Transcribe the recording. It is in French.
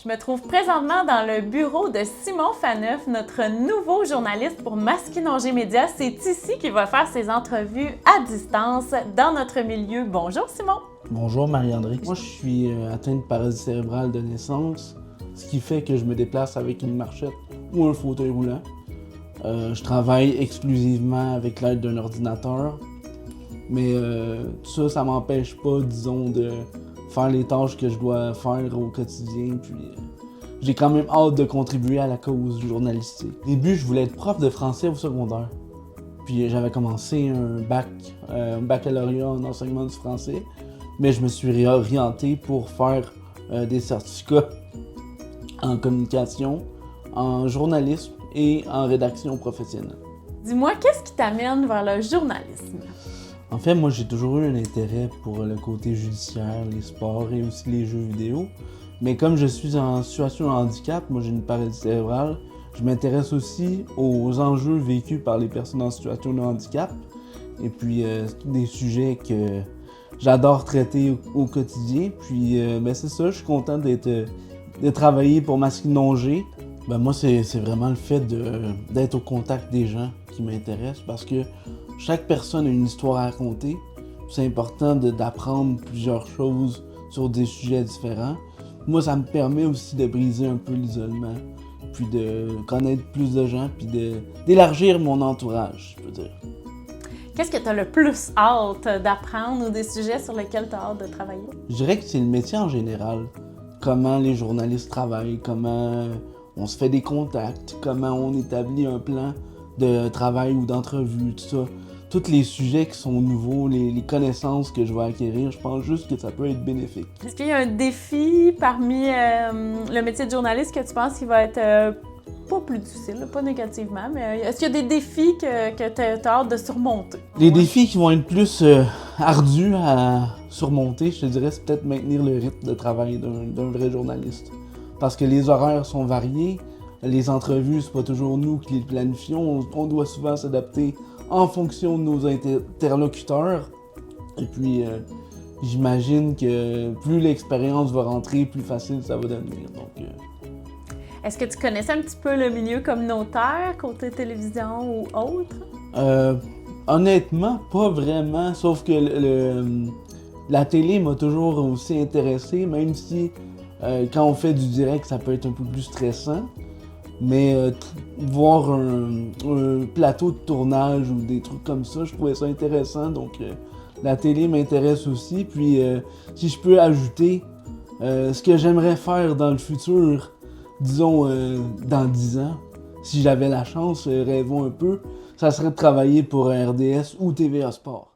Je me trouve présentement dans le bureau de Simon Faneuf, notre nouveau journaliste pour Masquinongé Média. C'est ici qu'il va faire ses entrevues à distance dans notre milieu. Bonjour Simon! Bonjour Marie-André. Moi je suis atteint de paralysie cérébrale de naissance, ce qui fait que je me déplace avec une marchette ou un fauteuil roulant. Je travaille exclusivement avec l'aide d'un ordinateur, mais tout ça m'empêche pas, disons, de faire les tâches que je dois faire au quotidien. Puis j'ai quand même hâte de contribuer à la cause journalistique. Au début, je voulais être prof de français au secondaire. Puis j'avais commencé un baccalauréat en enseignement du français, mais je me suis réorienté pour faire des certificats en communication, en journalisme et en rédaction professionnelle. Dis-moi, qu'est-ce qui t'amène vers le journalisme? En fait, moi, j'ai toujours eu un intérêt pour le côté judiciaire, les sports et aussi les jeux vidéo. Mais comme je suis en situation de handicap, moi j'ai une paralysie cérébrale, je m'intéresse aussi aux enjeux vécus par les personnes en situation de handicap. Et puis, c'est des sujets que j'adore traiter au quotidien. Puis, c'est ça, je suis content de travailler pour Masquinongé. Moi, c'est vraiment le fait d'être au contact des gens qui m'intéresse parce que chaque personne a une histoire à raconter. C'est important d'apprendre plusieurs choses sur des sujets différents. Moi, ça me permet aussi de briser un peu l'isolement, puis de connaître plus de gens, puis d'élargir mon entourage, je peux dire. Qu'est-ce que tu as le plus hâte d'apprendre ou des sujets sur lesquels tu as hâte de travailler? Je dirais que c'est le métier en général. Comment les journalistes travaillent, comment on se fait des contacts, comment on établit un plan de travail ou d'entrevue, tout ça. Tous les sujets qui sont nouveaux, les connaissances que je vais acquérir, je pense juste que ça peut être bénéfique. Est-ce qu'il y a un défi parmi le métier de journaliste que tu penses qui va être pas plus difficile, pas négativement, mais est-ce qu'il y a des défis que tu as hâte de surmonter? Les défis qui vont être plus ardus à surmonter, je te dirais, c'est peut-être maintenir le rythme de travail d'un vrai journaliste. Parce que les horaires sont variés, les entrevues, c'est pas toujours nous qui les planifions, on doit souvent s'adapter en fonction de nos interlocuteurs. Et puis, j'imagine que plus l'expérience va rentrer, plus facile ça va devenir. Donc, Est-ce que tu connaissais un petit peu le milieu communautaire, côté télévision ou autre? Honnêtement, pas vraiment, sauf que la télé m'a toujours aussi intéressé, même si quand on fait du direct, ça peut être un peu plus stressant. Mais voir un plateau de tournage ou des trucs comme ça, je trouvais ça intéressant. Donc la télé m'intéresse aussi. Puis si je peux ajouter ce que j'aimerais faire dans le futur, disons dans 10 ans, si j'avais la chance, rêvons un peu, ça serait de travailler pour RDS ou TVA Sport.